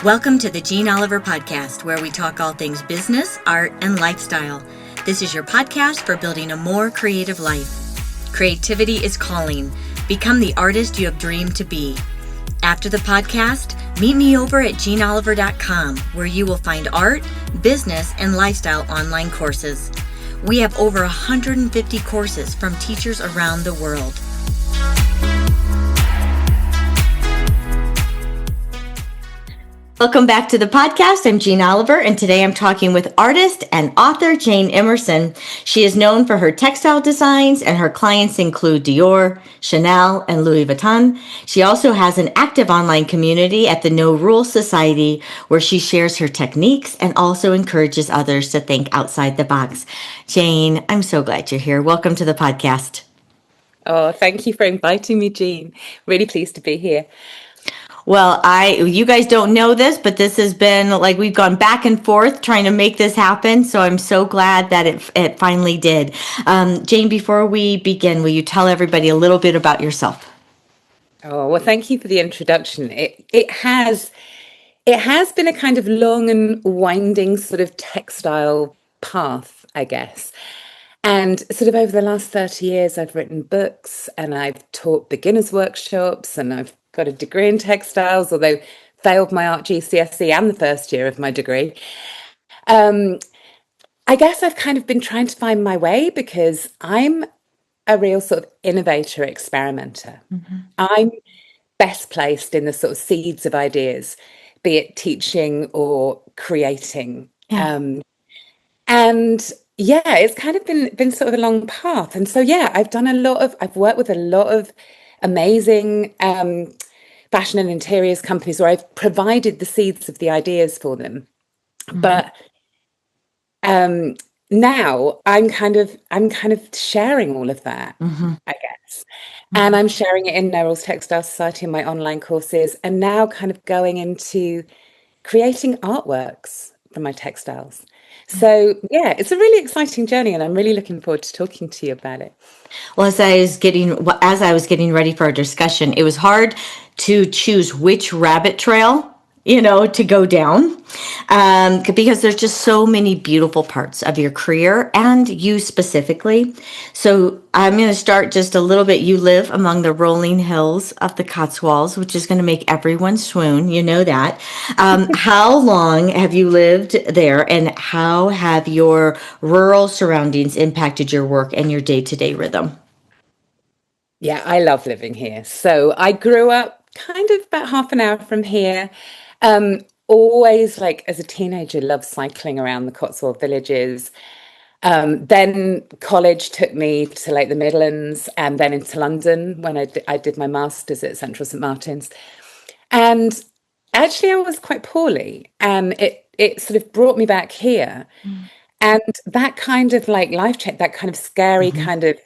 Welcome to the Jeanne Oliver Podcast, where we talk all things business, art, and lifestyle. This is your podcast for building a more creative life. Creativity is calling. Become the artist you have dreamed to be. After the podcast, meet me over at JayneOliver.com, where you will find art, business, and lifestyle online courses. We have over 150 courses from teachers around the world. Welcome back to the podcast. I'm Jayne Oliver, and today I'm talking with artist and author Jayne Emerson. She is known for her textile designs, and her clients include Dior, Chanel, and Louis Vuitton. She also has an active online community at the No Rules Society, where she shares her techniques and also encourages others to think outside the box. Jayne, I'm so glad you're here. Welcome to the podcast. Oh, thank you for inviting me, Jeanne. Really pleased to be here. Well, you guys don't know this, but this has been like we've gone back and forth trying to make this happen. So I'm so glad that it finally did. Jayne, before we begin, will you tell everybody a little bit about yourself? Oh, well, thank you for the introduction. It has been a kind of long and winding sort of textile path, I guess. And sort of over the last 30 years, I've written books and I've taught beginners workshops and I've got a degree in textiles, although failed my art GCSE and the first year of my degree. I guess I've kind of been trying to find my way because I'm a real sort of innovator, experimenter. Mm-hmm. I'm best placed in the sort of seeds of ideas, be it teaching or creating. Yeah. And yeah, it's kind of been sort of a long path. And so, yeah, I've worked with a lot of amazing fashion and interiors companies where I've provided the seeds of the ideas for them. Mm-hmm. But now I'm kind of sharing all of that, mm-hmm. I guess. Mm-hmm. And I'm sharing it in No Rules Textile Society in my online courses, and now kind of going into creating artworks from my textiles. So yeah, it's a really exciting journey, and I'm really looking forward to talking to you about it. Well, as I was getting ready for our discussion, it was hard to choose which rabbit trail, to go down, because there's just so many beautiful parts of your career and you specifically. So I'm going to start just a little bit. You live among the rolling hills of the Cotswolds, which is going to make everyone swoon. You know that. How long have you lived there, and how have your rural surroundings impacted your work and your day-to-day rhythm? Yeah, I love living here. So I grew up kind of about half an hour from here. Always, like as a teenager, loved cycling around the Cotswold villages. Then college took me to like the Midlands and then into London when I did my master's at Central St Martin's. And actually I was quite poorly, and it sort of brought me back here. And that kind of like life check, that kind of scary kind of,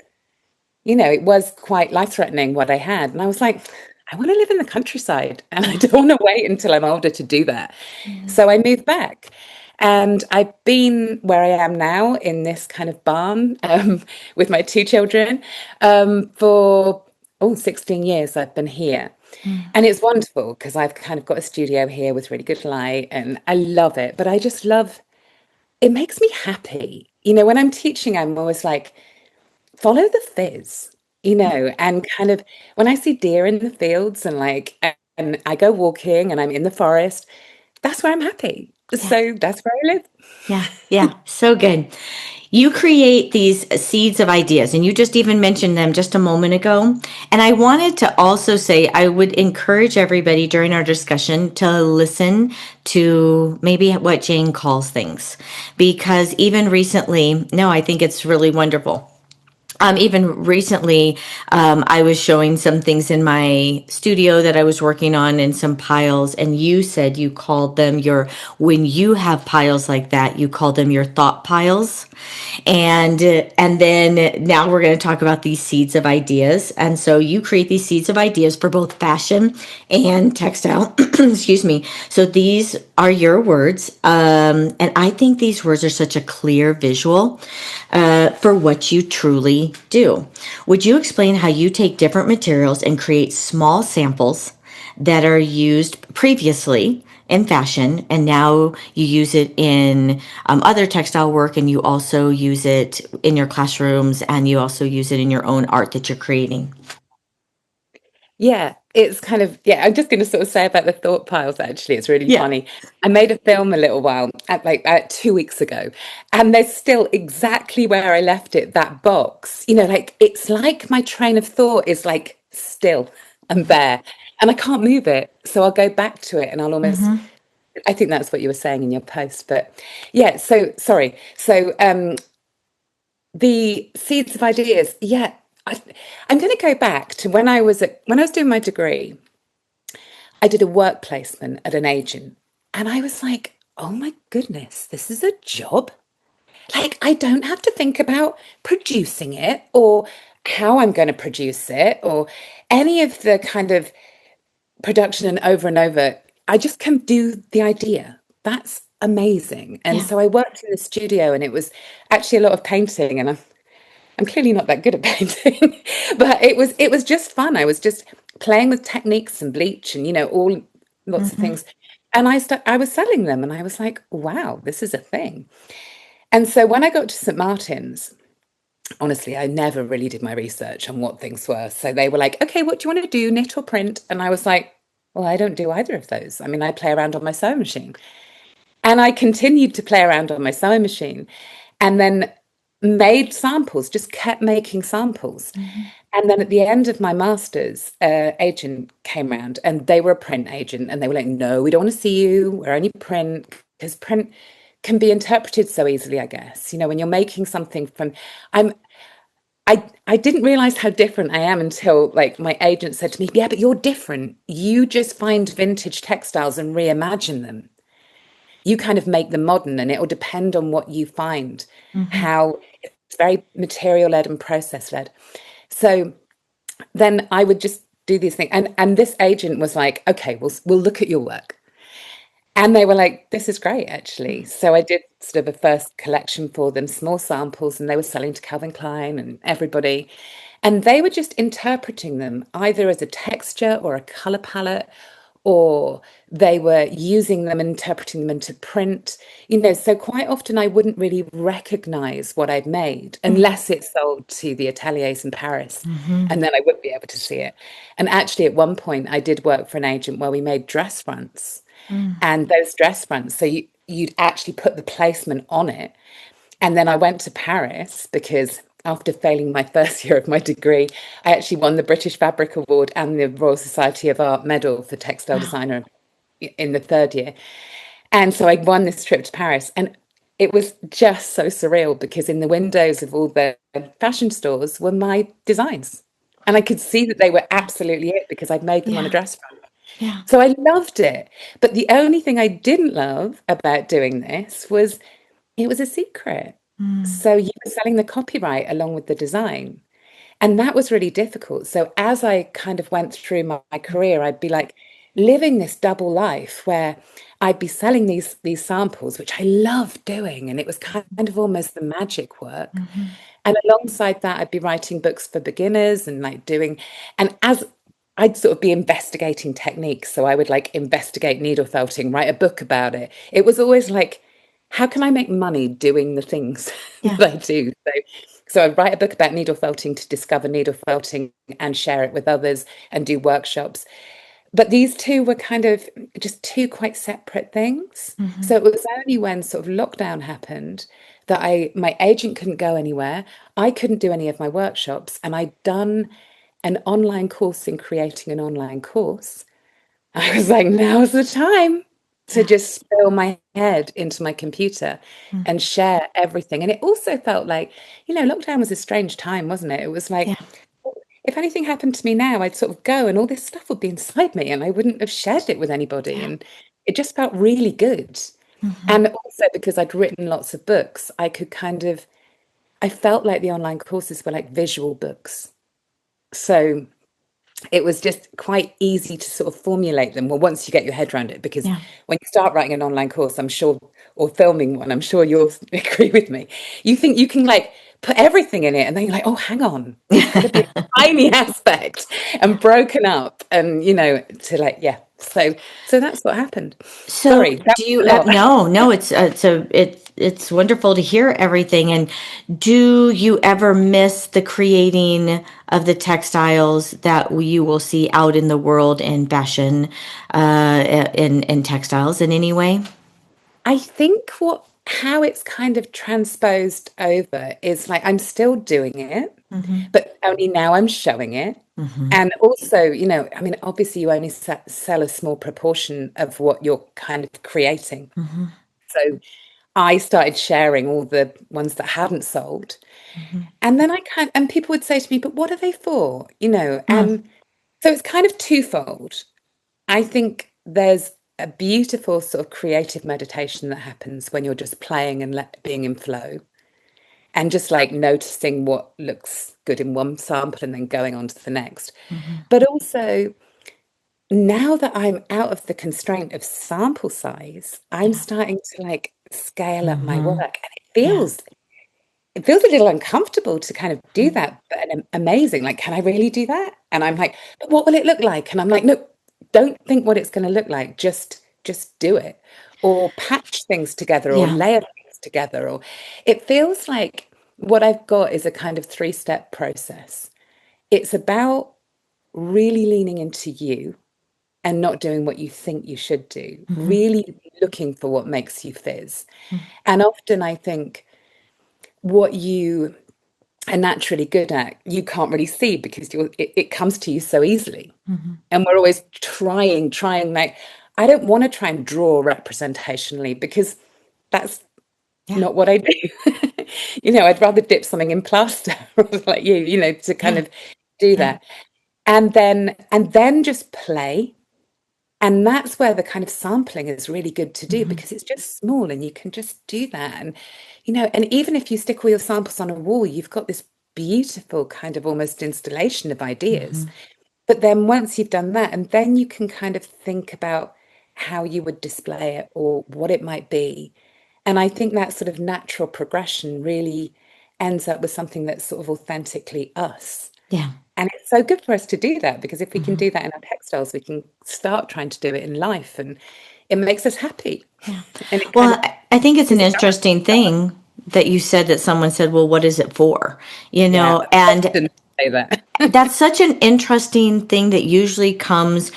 it was quite life-threatening what I had. And I was like, I want to live in the countryside, and I don't want to wait until I'm older to do that. So I moved back, and I've been where I am now in this kind of barn with my two children for 16 years I've been here. And it's wonderful because I've kind of got a studio here with really good light, and I love it. But I just love, it makes me happy. When I'm teaching, I'm always like, follow the fizz. And kind of when I see deer in the fields and I go walking and I'm in the forest, that's where I'm happy. Yeah. So that's where I live. Yeah. So good. You create these seeds of ideas, and you just even mentioned them just a moment ago. And I wanted to also say, I would encourage everybody during our discussion to listen to maybe what Jayne calls things, because even recently, I think it's really wonderful. Even recently, I was showing some things in my studio that I was working on and some piles, and you said you called them when you have piles like that, you call them your thought piles. And then now we're going to talk about these seeds of ideas. And so you create these seeds of ideas for both fashion and textile. Excuse me. So these are your words. And I think these words are such a clear visual for what you truly do. Would you explain how you take different materials and create small samples that are used previously in fashion, and now you use it in other textile work, and you also use it in your classrooms, and you also use it in your own art that you're creating. Yeah, it's kind of, yeah, I'm just going to sort of say about the thought piles, actually. It's really Yeah. funny. I made a film a little while, 2 weeks ago, and there's still exactly where I left it, that box. Like it's like my train of thought is like still and there, and I can't move it. So I'll go back to it and I'll almost, Hmm. I think that's what you were saying in your post. But yeah, so sorry. So the seeds of ideas, yeah. I, I'm going to go back to when I was doing my degree. I did a work placement at an agent, and I was like, oh my goodness, this is a job. Like, I don't have to think about producing it or how I'm going to produce it or any of the kind of production and over. I just can do the idea. That's amazing. And Yeah. so I worked in the studio, and it was actually a lot of painting, and I'm clearly not that good at painting, but it was just fun. I was just playing with techniques and bleach and all lots of Hmm. things. And I was selling them, and I was like, wow, this is a thing. And so when I got to St. Martin's, honestly, I never really did my research on what things were. So they were like, okay, what do you want to do, knit or print? And I was like, well, I don't do either of those. I mean, I play around on my sewing machine. And I continued to play around on my sewing machine and then made samples, just kept making samples. Hmm. And then at the end of my master's, agent came round, and they were a print agent, and they were like, no, we don't want to see you. We're only print, because print can be interpreted so easily, I guess. When you're making something from, I'm, I didn't realize how different I am until like my agent said to me, yeah, but you're different. You just find vintage textiles and reimagine them. You kind of make them modern, and it will depend on what you find, Hmm. how it's very material led and process led. So then I would just do these things. And this agent was like, okay, we'll look at your work. And they were like, this is great, actually. So I did sort of a first collection for them, small samples, and they were selling to Calvin Klein and everybody. And they were just interpreting them either as a texture or a color palette, or they were using them and interpreting them into print. So quite often I wouldn't really recognize what I'd made unless it sold to the ateliers in Paris. Hmm. And then I would be able to see it. And actually, at one point, I did work for an agent where we made dress fronts, and those dress fronts. So you'd actually put the placement on it. And then I went to Paris because after failing my first year of my degree, I actually won the British Fabric Award and the Royal Society of Art Medal for textile Wow. designer in the third year. And so I won this trip to Paris, and it was just so surreal because in the windows of all the fashion stores were my designs. And I could see that they were absolutely it because I'd made them on a Yeah. dress front. Yeah. So I loved it. But the only thing I didn't love about doing this was it was a secret. Mm. So you were selling the copyright along with the design. And that was really difficult. So as I kind of went through my career, I'd be like living this double life where I'd be selling these samples, which I loved doing. And it was kind of almost the magic work. Hmm. And alongside that, I'd be writing books for beginners and like doing, and as I'd sort of be investigating techniques. So I would like investigate needle felting, write a book about it. It was always like, how can I make money doing the things Yeah. that I do? So I'd write a book about needle felting to discover needle felting and share it with others and do workshops. But these two were kind of just two quite separate things. Hmm. So it was only when sort of lockdown happened that my agent couldn't go anywhere. I couldn't do any of my workshops, and I'd done an online course in creating an online course. I was like, now's the time to Yeah. just spill my head into my computer Mm. and share everything. And it also felt like, lockdown was a strange time, wasn't it? It was Yeah. like, if anything happened to me now, I'd sort of go and all this stuff would be inside me and I wouldn't have shared it with anybody. Yeah. And it just felt really good. Hmm. And also because I'd written lots of books, I felt like the online courses were like visual books. So it was just quite easy to sort of formulate them. Well, once you get your head around it, because Yeah. when you start writing an online course, I'm sure, or filming one, I'm sure you'll agree with me. You think you can like put everything in it, and then you're like, oh, hang on, there's got to be a tiny aspect and broken up, and to like, yeah. So that's what happened. So Sorry, that do was you, a lot. no, no, it's wonderful to hear everything. And do you ever miss the creating of the textiles that you will see out in the world in fashion, in textiles in any way? I think what how it's kind of transposed over is like I'm still doing it, Mm-hmm. but only now I'm showing it. Mm-hmm. And also, I mean, obviously you only sell a small proportion of what you're kind of creating. Mm-hmm. So I started sharing all the ones that hadn't sold. Mm-hmm. And then and people would say to me, but what are they for? And so it's kind of twofold. I think there's a beautiful sort of creative meditation that happens when you're just playing and being in flow and just like noticing what looks good in one sample and then going on to the next. Mm-hmm. But also, now that I'm out of the constraint of sample size, I'm Yeah. starting to like scale up my Mm-hmm. work. And Yeah. it feels a little uncomfortable to kind of do that, but amazing. Like, can I really do that? And I'm like, but what will it look like? And I'm like, no, don't think what it's going to look like. Just do it, or patch things together, or Yeah. layer things together. Or it feels like what I've got is a kind of three-step process. It's about really leaning into you and not doing what you think you should do. Mm-hmm. Really looking for what makes you fizz. And often I think what you are naturally good at, you can't really see because it comes to you so easily. Mm-hmm. And we're always trying. Like, I don't want to try and draw representationally because that's Yeah. not what I do. I'd rather dip something in plaster like to kind Yeah. of do Yeah. that. And then just play. And that's where the kind of sampling is really good to do Mm-hmm. because it's just small and you can just do that. And even if you stick all your samples on a wall, you've got this beautiful kind of almost installation of ideas. Mm-hmm. But then once you've done that, and then you can kind of think about how you would display it or what it might be. And I think that sort of natural progression really ends up with something that's sort of authentically us. Yeah. And it's so good for us to do that because if we can Mm-hmm. do that in our textiles, we can start trying to do it in life and it makes us happy. Yeah. And it kind Well, of I think it's an is a dance. interesting thing that you said that someone said, well, what is it for? Yeah, And often say that. that's such an interesting thing that usually comes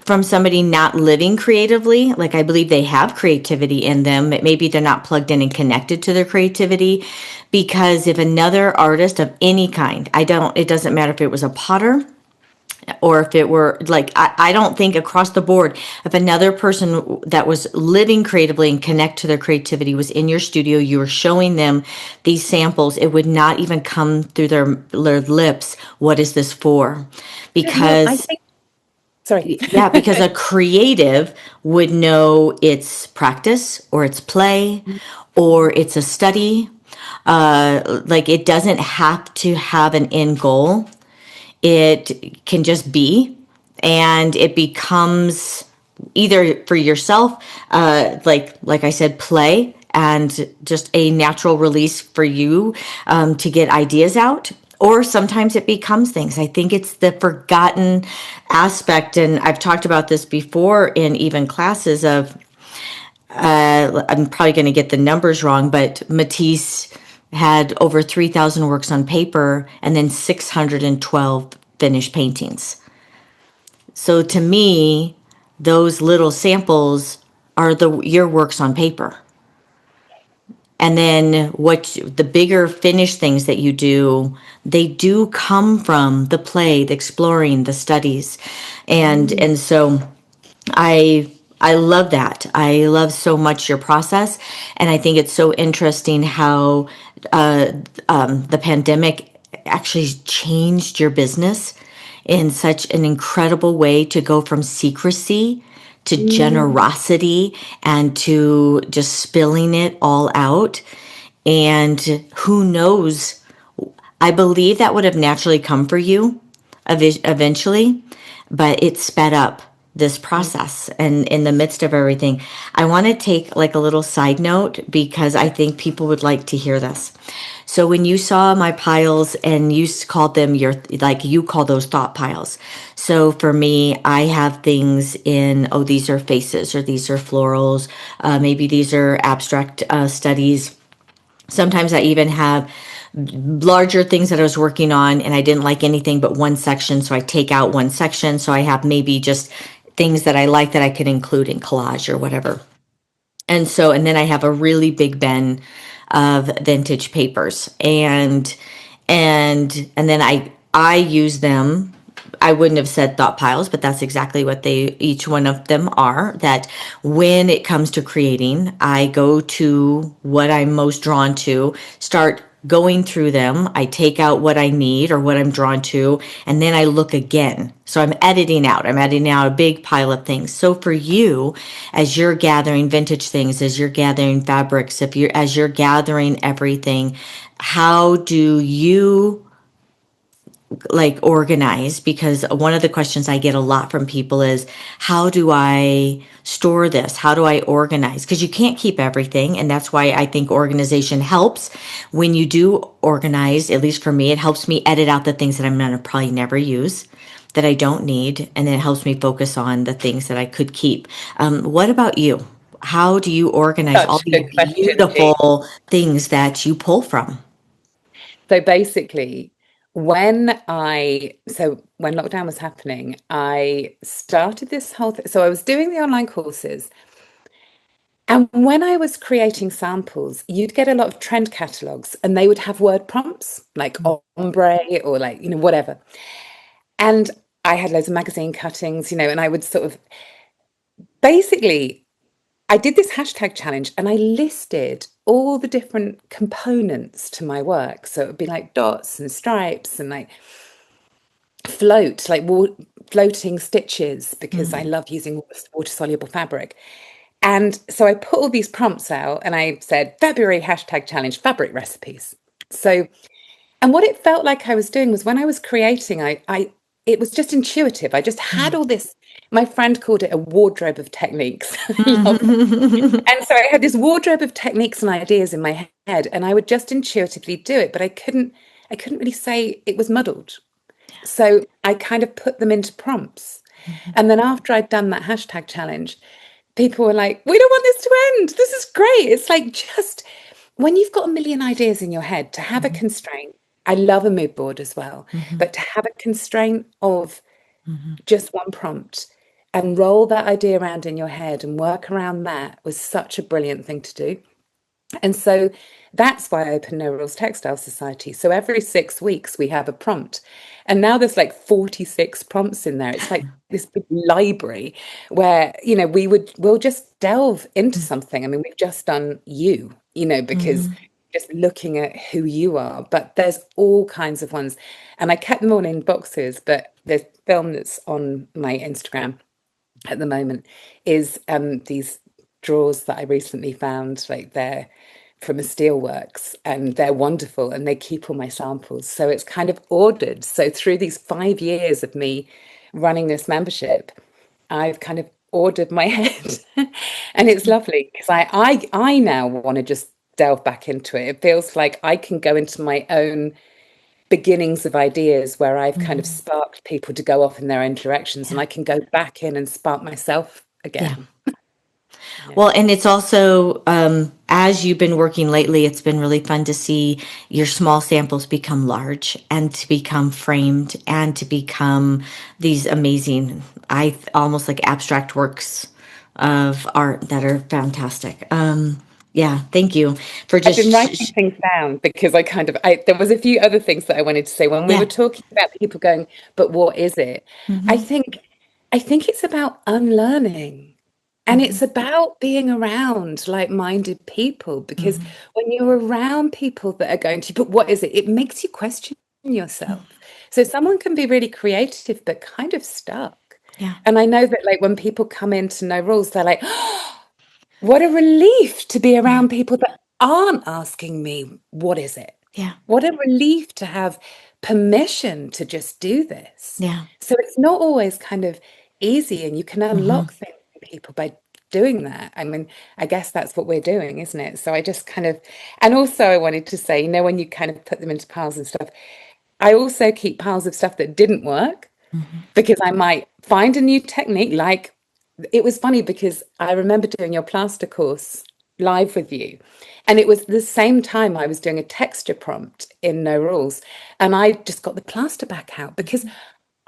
from somebody not living creatively. Like, I believe they have creativity in them, but maybe they're not plugged in and connected to their creativity. Because if another artist of any kind, it doesn't matter if it was a potter, or if it were like, I don't think across the board, if another person that was living creatively and connect to their creativity was in your studio, you were showing them these samples, it would not even come through their lips, what is this for? No, I Because think, sorry. yeah, because a creative would know it's practice or it's play or it's a study. Like, it doesn't have to have an end goal. It can just be, and it becomes either for yourself, like I said, play and just a natural release for you, to get ideas out. Or sometimes it becomes things. I think it's the forgotten aspect, and I've talked about this before in even classes of, I'm probably going to get the numbers wrong, but Matisse had over 3,000 works on paper and then 612 finished paintings. So to me, those little samples are your works on paper. And then what the bigger finished things that you do, they do come from the play, the exploring, the studies. And so I love that. I love so much your process, and I think it's so interesting how the pandemic actually changed your business in such an incredible way to go from secrecy to Mm, generosity and to just spilling it all out. And who knows? I believe that would have naturally come for you eventually, but it sped up this process and in the midst of everything. I want to take like a little side note because I think people would like to hear this. So when you saw my piles and you called them your, like you call those thought piles. So for me, I have things in, oh, these are faces or these are florals. Maybe these are abstract studies. Sometimes I even have larger things that I was working on and I didn't like anything but one section. So I take out one section. So I have maybe just things that I like that I could include in collage or whatever. And so, and then I have a really big bin of vintage papers and then I use them. I wouldn't have said thought piles, but that's exactly what they each one of them are. That when it comes to creating, I go to what I'm most drawn to, start going through them. I take out what I need or what I'm drawn to, and then I look again. So I'm editing out. I'm editing out a big pile of things. So for you, as you're gathering vintage things, as you're gathering fabrics, if you're as you're gathering everything, how do you like organize? Because one of the questions I get a lot from people is how do I store this? How do I organize? Because you can't keep everything. And that's why I think organization helps. When you do organize, at least for me, it helps me edit out the things that I'm going to probably never use, that I don't need. And then it helps me focus on the things that I could keep. What about you? How do you organize all Such a these good question, Jeanne. beautiful things that you pull from? So basically, when lockdown was happening, I started this whole thing. So I was doing the online courses. And when I was creating samples, you'd get a lot of trend catalogs and they would have word prompts like ombre or like, whatever. And I had loads of magazine cuttings, and I would sort of basically, I did this hashtag challenge and I listed all the different components to my work. So it would be like dots and stripes and like floating stitches because I love using water soluble fabric. And so I put all these prompts out and I said, February hashtag challenge fabric recipes. So, and what it felt like I was doing was when I was creating, it was just intuitive. I just had all this, my friend called it a wardrobe of techniques. I love that. And so I had this wardrobe of techniques and ideas in my head, and I would just intuitively do it, but I couldn't really say it was muddled. So I kind of put them into prompts. And then after I'd done that hashtag challenge, people were like, we don't want this to end. This is great. It's like just when you've got a million ideas in your head, to have a constraint. I love a mood board as well, but to have a constraint of just one prompt and roll that idea around in your head and work around that was such a brilliant thing to do. And so that's why I opened No Rules Textile Society. So every 6 weeks we have a prompt. And now there's like 46 prompts in there. It's like this big library where, we'll just delve into something. I mean, we've just done you, because just looking at who you are, but there's all kinds of ones. And I kept them all in boxes, but the film that's on my Instagram at the moment is these drawers that I recently found, like they're from a steelworks and they're wonderful and they keep all my samples. So it's kind of ordered. So through these 5 years of me running this membership, I've kind of ordered my head and it's lovely because I now want to just delve back into it. It feels like I can go into my own beginnings of ideas where I've kind of sparked people to go off in their own directions and I can go back in and spark myself Yeah. again. Yeah. Well, and it's also, as you've been working lately, it's been really fun to see your small samples become large and to become framed and to become these amazing, I almost like abstract works of art that are fantastic. Yeah, thank you for I've been just, writing things down because there was a few other things that I wanted to say when we were yeah. talking about people going, but what is it? I Hmm. think I think it's about unlearning. And Hmm. it's about being around like-minded people because Hmm. when you're around people that are going to, but what is it? It makes you question yourself. So someone can be really creative, but kind of stuck. Yeah, And I know that like when people come into No Rules, they're like, what a relief to be yeah, around people that aren't asking me, what is it? yeah, What a relief to have permission to just do this. yeah, So it's not always kind of easy and you can Hmm. unlock things in people by doing that. I mean, I guess that's what we're doing, isn't it? So I just kind of, and also I wanted to say, when you kind of put them into piles and stuff, I also keep piles of stuff that didn't work Hmm. because I might find a new technique. Like it was funny because I remember doing your plaster course live with you. And it was the same time I was doing a texture prompt in No Rules. And I just got the plaster back out because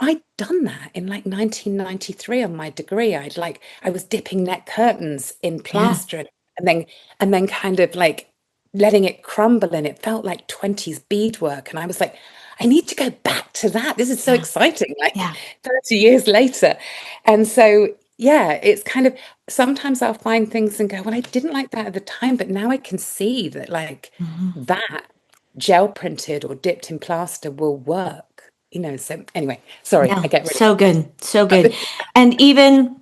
I'd done that in like 1993 on my degree. I was dipping net curtains in Yeah. plaster and then kind of like letting it crumble and it felt like 20s beadwork. And I was like, I need to go back to that. This is so Yeah. exciting, like Yeah. 30 years later. And so, yeah, it's kind of sometimes I'll find things and go, well, I didn't like that at the time, but now I can see that like Hmm. that gel printed or dipped in plaster will work. So anyway, sorry, I No, get really so good. So good. excited. And even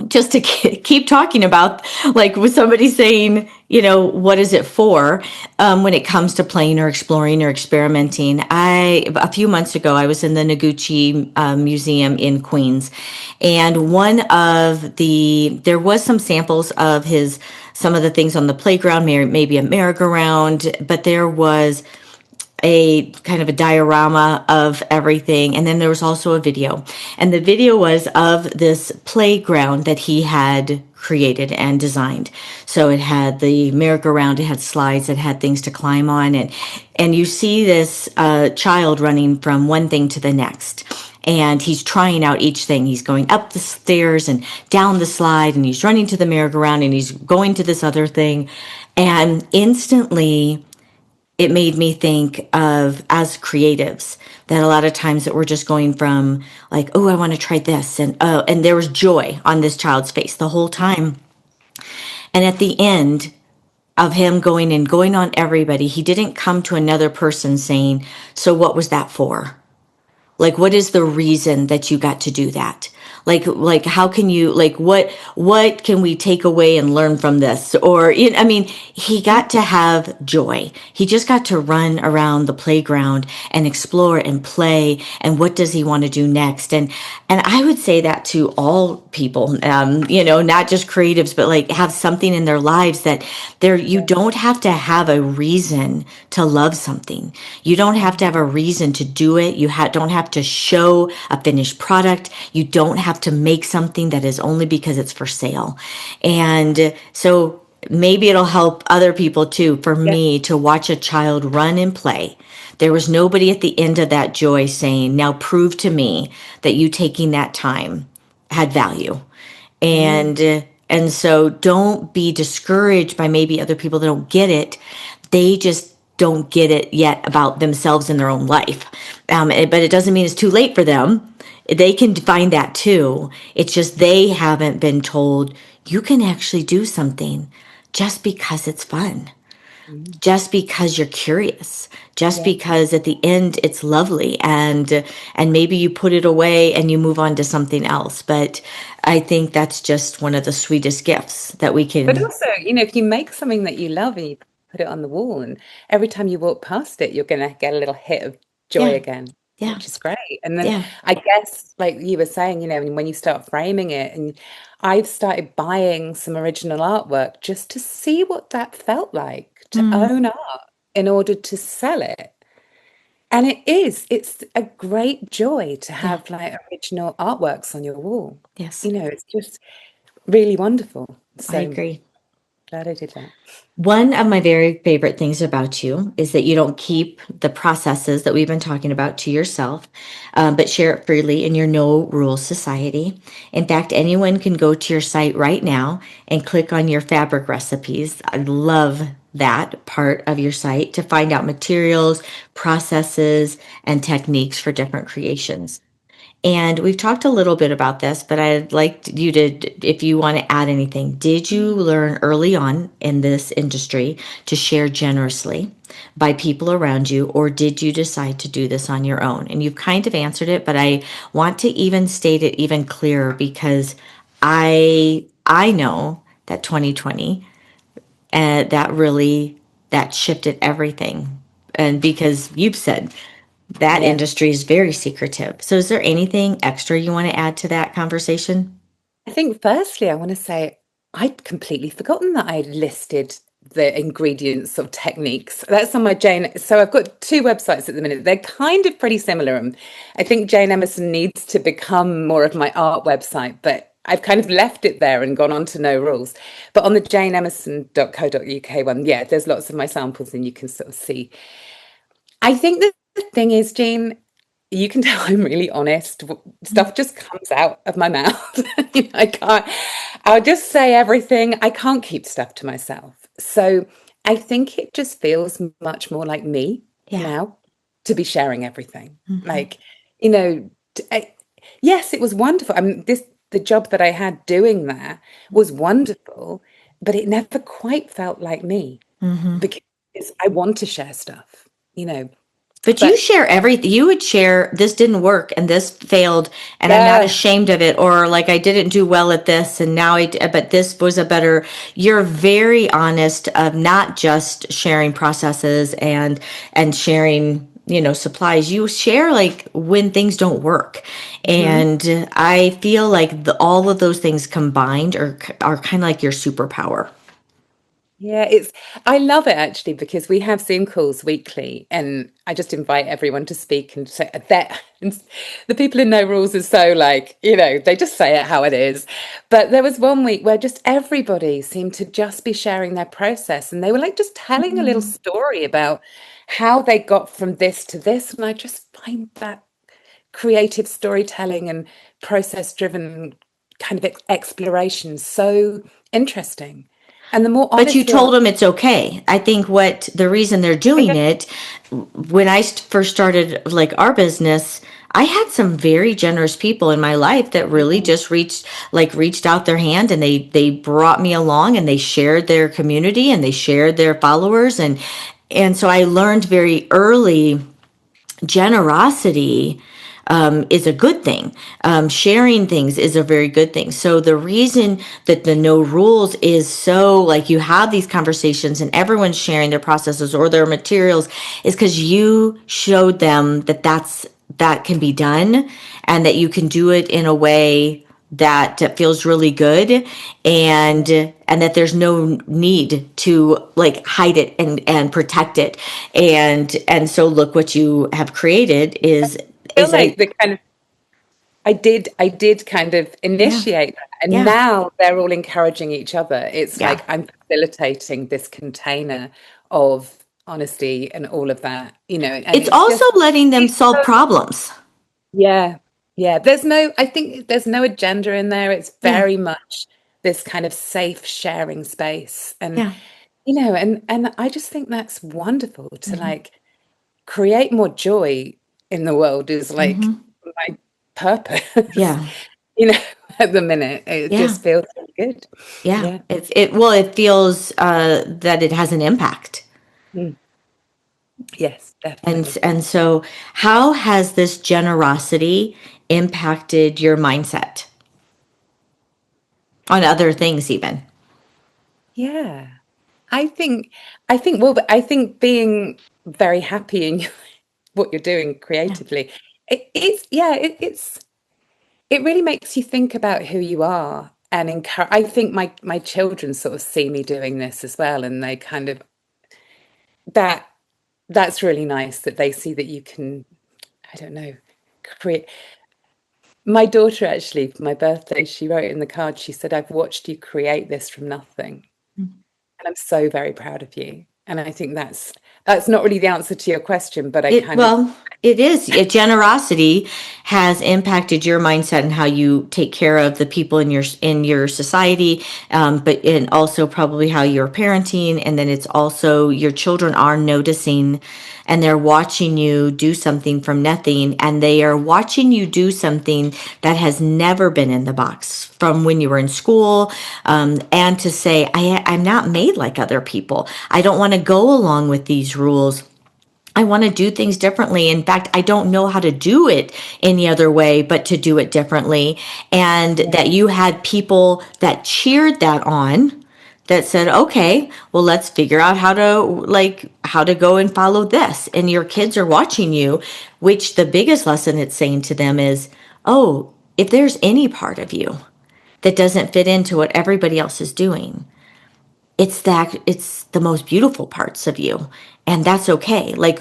just to keep talking about, like with somebody saying, what is it for, when it comes to playing or exploring or experimenting. A few months ago, I was in the Noguchi Museum in Queens, and there was some samples of some of the things on the playground, maybe a merry-go-round, but there was a kind of a diorama of everything. And then there was also a video. And the video was of this playground that he had created and designed. So it had the merry-go-round, it had slides, it had things to climb on. And you see this child running from one thing to the next. And he's trying out each thing. He's going up the stairs and down the slide, and he's running to the merry-go-round, and he's going to this other thing. And instantly, it made me think of, as creatives, that a lot of times that we're just going from like, oh, I want to try this, and there was joy on this child's face the whole time. And at the end of him going on everybody, he didn't come to another person saying, so what was that for? Like, what is the reason that you got to do that? Like, how can you, like, what can we take away and learn from this? Or, I mean, he got to have joy. He just got to run around the playground and explore and play. And what does he want to do next? And I would say that to all people, not just creatives, but like have something in their lives that you Yeah. don't have to have a reason to love something. You don't have to have a reason to do it. You don't have to show a finished product. You don't have to make something that is only because it's for sale. And so maybe it'll help other people too. For Yeah. me to watch a child run and play, there was nobody at the end of that joy saying, now prove to me that you taking that time had value. Mm. And so don't be discouraged by maybe other people that don't get it. They just don't get it yet about themselves in their own life. But it doesn't mean it's too late for them. They can find that too. It's just they haven't been told you can actually do something just because it's fun, Mm. just because you're curious, just Yeah. because at the end it's lovely, and maybe you put it away and you move on to something else. But I think that's just one of the sweetest gifts that we But can. also, if you make something that you love and you put it on the wall, and every time you walk past it, you're going to get a little hit of joy Yeah. again, Yeah. which is great. And then Yeah. I guess, like you were saying, when you start framing it, and I've started buying some original artwork just to see what that felt like to Mm, own art in order to sell it. And it's a great joy to yeah. have like original artworks on your wall. Yes. It's just really wonderful. I So agree. glad I did that. One of my very favorite things about you is that you don't keep the processes that we've been talking about to yourself, but share it freely in your No Rules Society. In fact, anyone can go to your site right now and click on your fabric recipes. I love that part of your site to find out materials, processes, and techniques for different creations. And we've talked a little bit about this, but I'd like you to, if you want to add anything, did you learn early on in this industry to share generously by people around you, or did you decide to do this on your own? And you've kind of answered it, but I want to even state it even clearer because I know that 2020 that really that shifted everything, and because you've said That Yeah. industry is very secretive. So is there anything extra you want to add to that conversation? I think firstly, I want to say I'd completely forgotten that I'd listed the ingredients of techniques. That's on my Jane. So I've got two websites at the minute. They're kind of pretty similar. And I think Jayne Emerson needs to become more of my art website, but I've kind of left it there and gone on to No Rules. But on the janeemerson.co.uk one, yeah, there's lots of my samples and you can sort of see. I think that the thing is, Jean, you can tell I'm really honest. Stuff just comes out of my mouth. I can't, I'll just say everything. I can't keep stuff to myself. So I think it just feels much more like me Yeah. now to be sharing everything. Hmm. Like, you know, yes, it was wonderful. I mean, the job that I had doing that was wonderful, but it never quite felt like me Hmm. because I want to share stuff, you know. But you But share everything. You would share, this didn't work and this failed and I'm not yeah, ashamed of it, or like I didn't do well at this and now but this was a better. You're very honest of not just sharing processes and sharing, supplies. You share like when things don't work. mhm. And I feel like all of those things combined are kind of like your superpower. Yeah, I love it actually because we have Zoom calls weekly and I just invite everyone to speak and say that and the people in No Rules are so like, they just say it how it is. But there was one week where just everybody seemed to just be sharing their process and they were like just telling a little story about how they got from this to this. And I just find that creative storytelling and process driven kind of exploration so interesting. And the more But you honest you're, told them it's okay. I think what the reason they're doing it, when I first started like our business, I had some very generous people in my life that really just reached out their hand and they brought me along and they shared their community and they shared their followers and so I learned very early generosity is a good thing. Sharing things is a very good thing. So the reason that the No Rules is so like you have these conversations and everyone's sharing their processes or their materials is because you showed them that can be done and that you can do it in a way that feels really good and that there's no need to like hide it and protect it and so look what you have created feel is a like the kind of I did kind of yeah, initiate that, and yeah, now they're all encouraging each other. It's yeah. like I'm facilitating this container of honesty and all of that, and It's it's also just letting them it's solve so problems. yeah, yeah. I think there's no agenda in there. It's Yeah, very much this kind of safe sharing space. And, yeah. and I just think that's wonderful to Hmm. like create more joy in the world is like Hmm. my purpose, Yeah, you know, at the minute. It yeah, just feels really good. yeah. Yeah. It feels that it has an impact. Mm. Yes, And definitely. and so how has this generosity impacted your mindset on other things even? Yeah. I think but I think being very happy in what you're doing Yeah. creatively, it's yeah, it really makes you think about who you are and encourage. I think my children sort of see me doing this as well, and they kind of that that's really nice that they see that you can, I don't know, create. My daughter actually, for my birthday, she wrote in the card, she said, "I've watched you create this from nothing, and I'm so very proud of you." And I think that's not really the answer to your question, but I It kind of well, it is. Generosity has impacted your mindset and how you take care of the people in your society, but and also probably how you're parenting, and then it's also your children are noticing, and they're watching you do something from nothing, and they are watching you do something that has never been in the box from when you were in school, and to say, I'm not made like other people. I don't want to go along with these rules. I want to do things differently. In fact, I don't know how to do it any other way but to do it differently. And yeah, that you had people that cheered that on, that said, okay, well, let's figure out how to go and follow this. And your kids are watching you, which the biggest lesson it's saying to them is, oh, if there's any part of you that doesn't fit into what everybody else is doing, it's the most beautiful parts of you. And that's okay. Like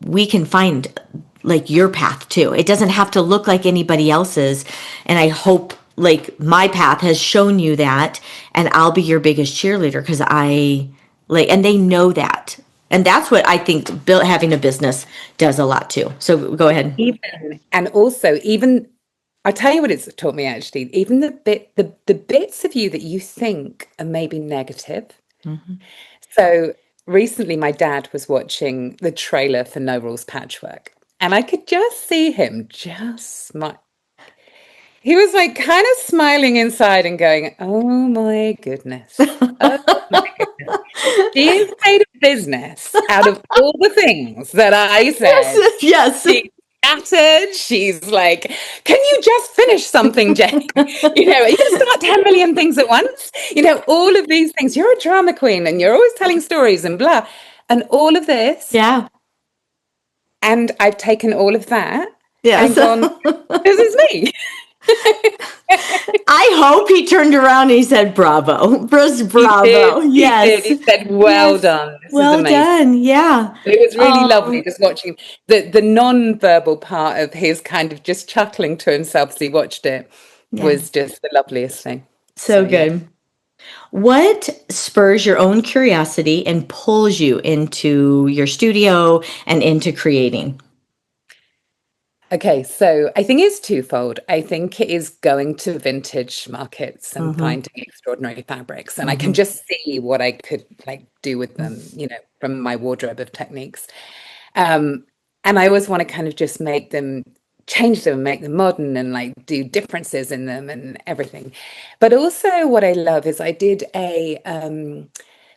we can find like your path too. It doesn't have to look like anybody else's. And I hope like my path has shown you that, and I'll be your biggest cheerleader because and they know that. And that's what I think having a business does a lot too. So go ahead. And also, even I'll tell you what it's taught me actually. Even the bits of you that you think are maybe negative. Mm-hmm. So recently, my dad was watching the trailer for No Rules Patchwork, and I could just see him just smile. He was like kind of smiling inside and going, "Oh my goodness. Oh my goodness. She has made a business out of all the things that I said. Yes, yes. She's scattered. She's like, can you just finish something, Jayne? Are you going to start 10 million things at once? All of these things. You're a drama queen and you're always telling stories and blah. And all of this. Yeah. And I've taken all of that Yes. and gone, this is me. I hope he turned around and he said, bravo. Bruce, bravo. He did. Yes. He said, well Yes. done. This is Well amazing. done. Yeah. It was really lovely just watching the non-verbal part of his kind of just chuckling to himself as he watched it was just the loveliest thing. So good. Yeah. What spurs your own curiosity and pulls you into your studio and into creating? Okay, so I think it's twofold. I think it is going to vintage markets and finding extraordinary fabrics, and I can just see what I could like do with them, from my wardrobe of techniques. And I always want to kind of just change them, make them modern, and like do differences in them and everything. But also, what I love is I did a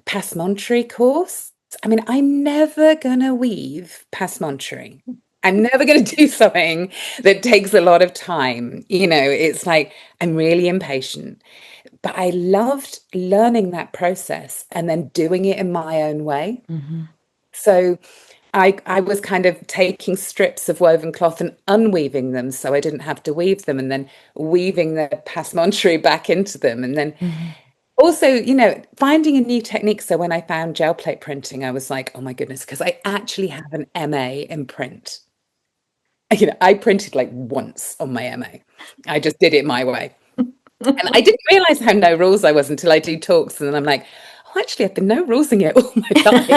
passementerie course. I mean, I'm never gonna weave passementerie. I'm never going to do something that takes a lot of time. It's like I'm really impatient, but I loved learning that process and then doing it in my own way. So I was kind of taking strips of woven cloth and unweaving them so I didn't have to weave them, and then weaving the passementerie back into them. And then also, finding a new technique. So when I found gel plate printing, I was like, oh my goodness, because I actually have an MA in print. I printed like once on my MA. I just did it my way. And I didn't realize how no rules I was until I do talks. And then I'm like, oh, actually, I've been no rulesing it all my life.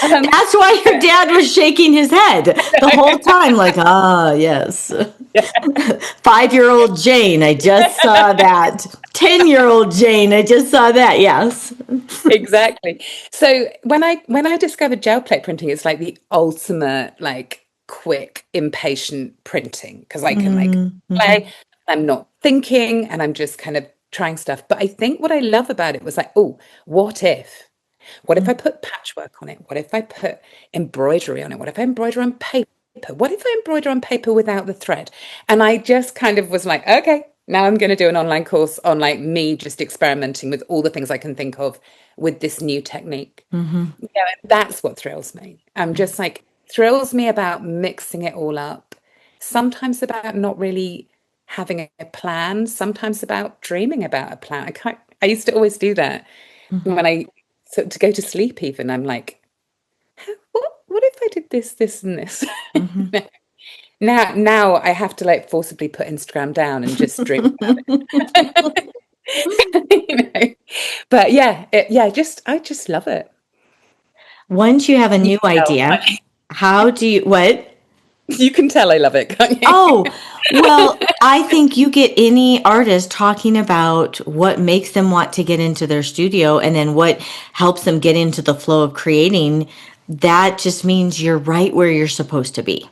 That's why your dad was shaking his head the whole time, like, yes. 5-year-old Jayne, I just saw that. 10-year-old Jayne, I just saw that. Yes. Exactly. So when I discovered gel plate printing, it's like the ultimate, like, quick, impatient printing, because I can like play, I'm not thinking, and I'm just kind of trying stuff. But I think what I love about it was like, oh, what if? What if I put patchwork on it? What if I put embroidery on it? What if I embroider on paper? What if I embroider on paper without the thread? And I just kind of was like, okay, now I'm going to do an online course on like me just experimenting with all the things I can think of with this new technique. That's what thrills me. I'm just like, thrills me about mixing it all up. Sometimes about not really having a plan. Sometimes about dreaming about a plan. I used to always do that when to go to sleep. Even I'm like, what if I did this, this, and this? Now I have to like forcibly put Instagram down and just dream about it. But yeah, I just love it. Once you have a new idea, how do you, what? You can tell I love it, can't you? Oh, well, I think you get any artist talking about what makes them want to get into their studio and then what helps them get into the flow of creating. That just means you're right where you're supposed to be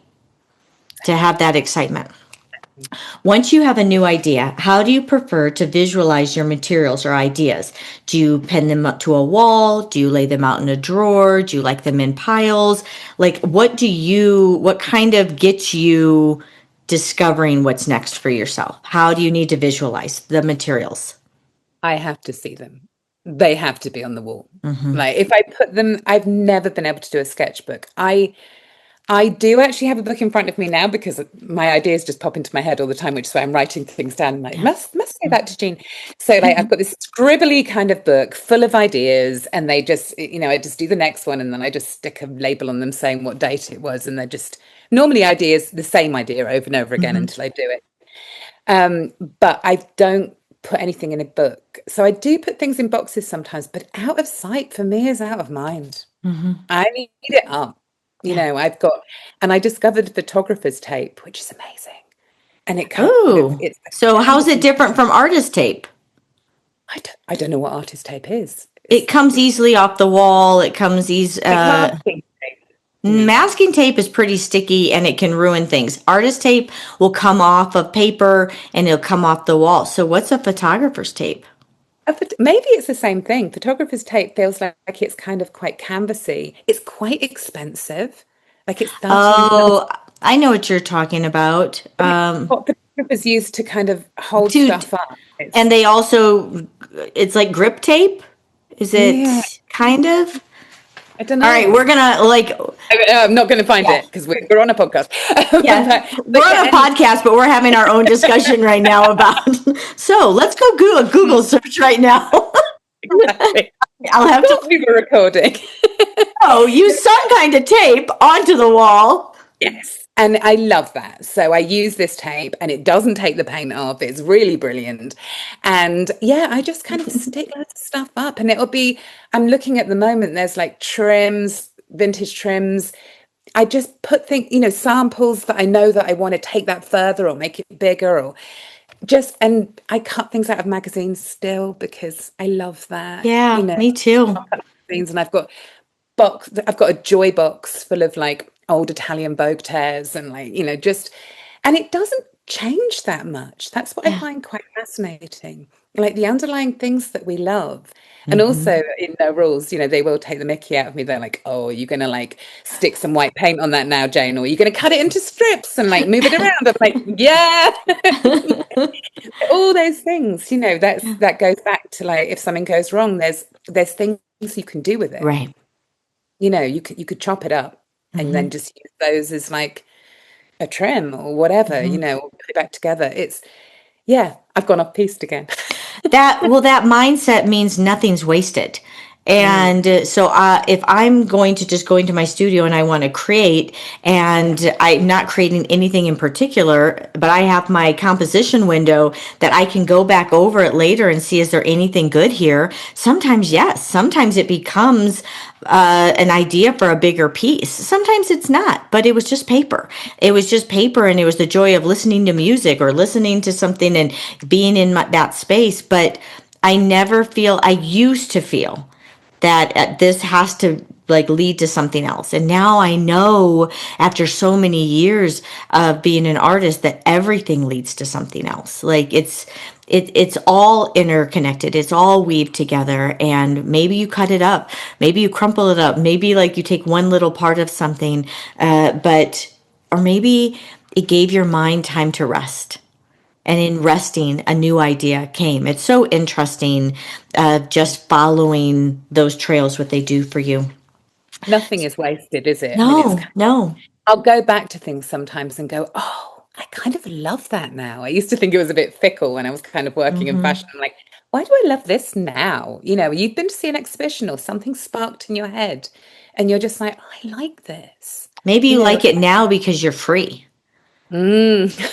to have that excitement. Once you have a new idea, how do you prefer to visualize your materials or ideas? Do you pin them up to a wall? Do you lay them out in a drawer? Do you like them in piles? Like, what kind of gets you discovering what's next for yourself? How do you need to visualize the materials? I have to see them. They have to be on the wall. Hmm. Like if I put them, I've never been able to do a sketchbook. I do actually have a book in front of me now because my ideas just pop into my head all the time, which is why I'm writing things down. I'm like, Yeah. must say that to Jean. So like I've got this scribbly kind of book full of ideas, and they just, I just do the next one, and then I just stick a label on them saying what date it was, and they're just normally ideas, the same idea over and over again Hmm. until I do it. But I don't put anything in a book. So I do put things in boxes sometimes, but out of sight for me is out of mind. Hmm. I need it up. Yeah. And I discovered photographer's tape, which is amazing. And Oh, it's so kind how's of, it different from artist tape? I don't know what artist tape is. It comes easily off the wall. It comes easy. Like masking tape, you mean? Masking tape is pretty sticky and it can ruin things. Artist tape will come off of paper and it'll come off the wall. So what's a photographer's tape? Maybe it's the same thing. Photographer's tape feels like it's kind of quite canvassy. It's quite expensive. Like it's £13. Oh, I know what you're talking about. What photographers use to kind of hold Dude, stuff up. and they also, it's like grip tape. Is Yeah, it kind of? I don't All right, know. we're gonna like, I'm not going to find yeah, it because we're on a podcast. yeah, But we're yeah, on a podcast, but we're having our own discussion right now about. So let's go do a Google search right now. exactly. I'll Of have to. course, we were recording. Oh, use some kind of tape onto the wall. Yes. And I love that. So I use this tape and it doesn't take the paint off. It's really brilliant. And yeah, I just kind of stick loads of stuff up and I'm looking at the moment, there's like trims, vintage trims. I just put things, samples that I know that I want to take that further or make it bigger or and I cut things out of magazines still because I love that, Yeah, me too. magazines and I've got a joy box full of like old Italian Vogue tears and like, and it doesn't change that much. That's what I Yeah. find quite fascinating. Like the underlying things that we love. And Hmm. also in No Rules, they will take the mickey out of me. They're like, oh, you're gonna like stick some white paint on that now, Jane, or you're gonna cut it into strips and like move it around. I'm like, yeah. All those things, Yeah. that goes back to like if something goes wrong, there's things you can do with it. Right. You could chop it up and then Hmm. just use those as like a trim or whatever, Hmm. or put it back together. Yeah, I've gone off piste again. That mindset means nothing's wasted. Mm, And so if I'm going to just go into my studio and I want to create, yeah. and I'm not creating anything in particular, but I have my composition window that I can go back over it later and see, is there anything good here? Sometimes, yes. Sometimes it becomes an idea for a bigger piece. Sometimes it's not, but it was just paper. It was just paper, and it was the joy of listening to music or listening to something and being in that space. But I used to feel that this has to like lead to something else. And now I know after so many years of being an artist that everything leads to something else. Like it's all interconnected. It's all weaved together. And maybe you cut it up, maybe you crumple it up, maybe like you take one little part of something, but or maybe it gave your mind time to rest, and in resting a new idea came. It's so interesting, just following those trails, what they do for you. Nothing is wasted, is it? I mean, No, no. I'll go back to things sometimes and go, oh, I kind of love that now. I used to think it was a bit fickle when I was kind of working in Hmm. fashion. I'm like, why do I love this now? You've been to see an exhibition or something sparked in your head and you're just like, oh, I like this. Maybe You you know, like it now because you're free.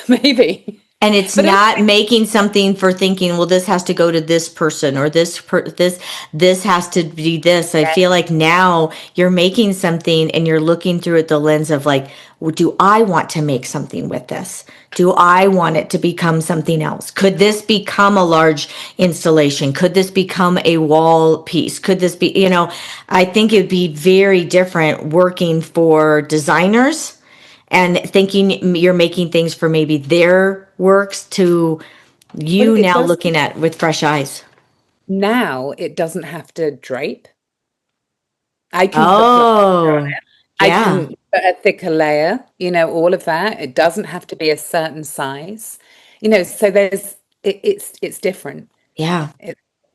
maybe. And it's But not making something for thinking, well, this has to go to this person, or this has to be this. I feel like now you're making something and you're looking through it the lens of like, well, do I want to make something with this? Do I want it to become something else? Could this become a large installation? Could this become a wall piece? Could this be, I think it'd be very different working for designers and thinking you're making things for maybe their works to well, you it now does looking at with fresh eyes. now, it doesn't have to drape. I can put plaster on Oh, it. I yeah, can put a thicker layer, all of that. It doesn't have to be a certain size. So it's different. yeah.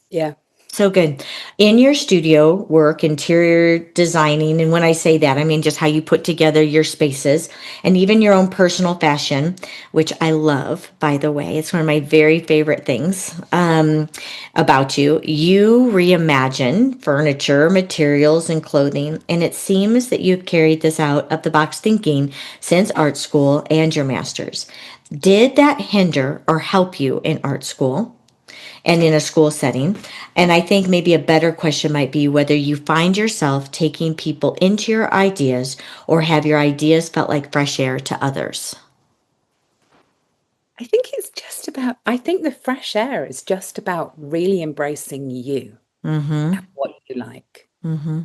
Yeah. So good. In your studio work, interior designing, and when I say that, I mean just how you put together your spaces and even your own personal fashion, which I love, by the way. It's one of my very favorite things about you. You reimagine furniture, materials, and clothing, and it seems that you've carried this out of the box thinking since art school and your master's. Did that hinder or help you in art school? And in a school setting. And I think maybe a better question might be whether you find yourself taking people into your ideas or have your ideas felt like fresh air to others. I think it's just about, I think the fresh air is just about really embracing you Mm-hmm. and what you like, Mm-hmm.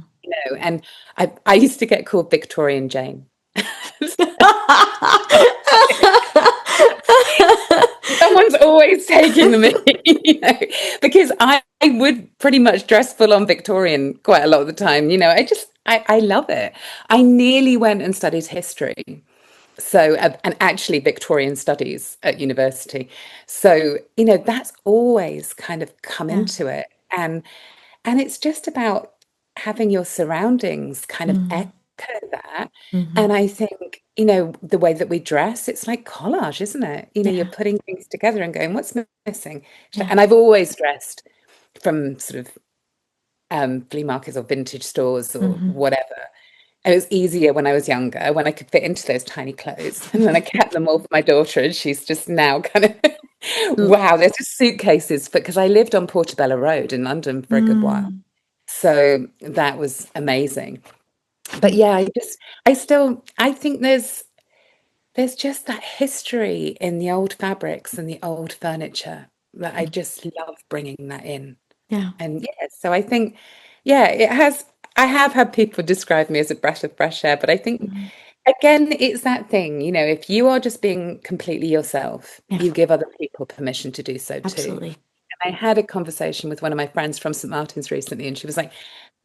and I used to get called Victorian Jane. Someone's always taking the mickey, because I would pretty much dress full on Victorian quite a lot of the time. I love it. I nearly went and studied history. So, and actually Victorian studies at university. So, that's always kind of come Yeah. into it. And it's just about having your surroundings kind of Mm-hmm. echo that. Mm-hmm. And I think, the way that we dress, it's like collage, isn't it? You're Yeah. putting things together and going, what's missing? Yeah. And I've always dressed from sort of flea markets or vintage stores or Mm-hmm. whatever. It was easier when I was younger, when I could fit into those tiny clothes. And then I kept them all for my daughter, and she's just now kind of, wow, there's just suitcases. Because I lived on Portobello Road in London for a good while. Mm-hmm. So that was amazing. But yeah, I think there's just that history in the old fabrics and the old furniture that I just love bringing that in. Yeah. And yeah, so I think, yeah, I have had people describe me as a breath of fresh air, but I think, Mm-hmm. again, it's that thing, if you are just being completely yourself, Yeah. you give other people permission to do so too. Absolutely. And I had a conversation with one of my friends from St. Martin's recently, and she was like,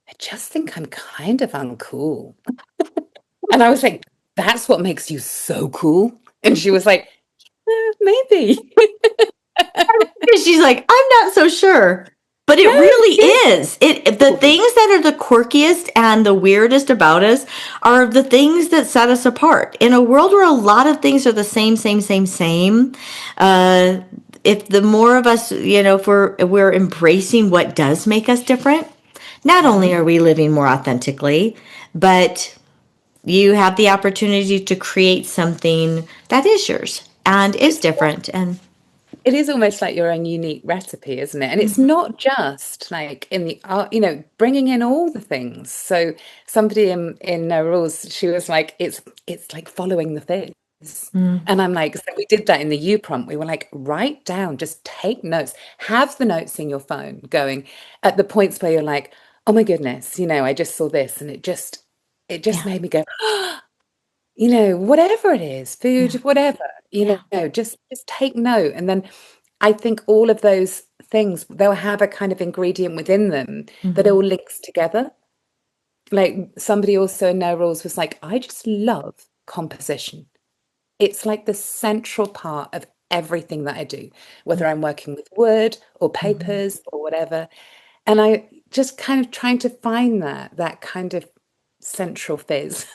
I just think I'm kind of uncool. And I was like, that's what makes you so cool. And she was like, maybe. She's like, I'm not so sure. But it No, really it's is. The cool. things that are the quirkiest and the weirdest about us are the things that set us apart. In a world where a lot of things are the same, same, same, same, uh, if the more of us, if we're embracing what does make us different, not only are we living more authentically, but you have the opportunity to create something that is yours and is It's different. And It is almost like your own unique recipe, isn't it? And it's Mhm. not just like in the art, bringing in all the things. So somebody in No Rules, she was like, it's like following the fizz. Mm, And I'm like, so we did that in the U prompt. We were like, write down, just take notes, have the notes in your phone going at the points where you're like, oh my goodness, I just saw this, and it just yeah, made me go, whatever it is, food, yeah, whatever, yeah. just take note. And then I think all of those things, they'll have a kind of ingredient within them that Hmm. all links together. Like somebody also in No Rules was like, I just love composition. It's like the central part of everything that I do, whether I'm working with wood or Hmm. papers or whatever. And I just kind of trying to find that kind of central fizz.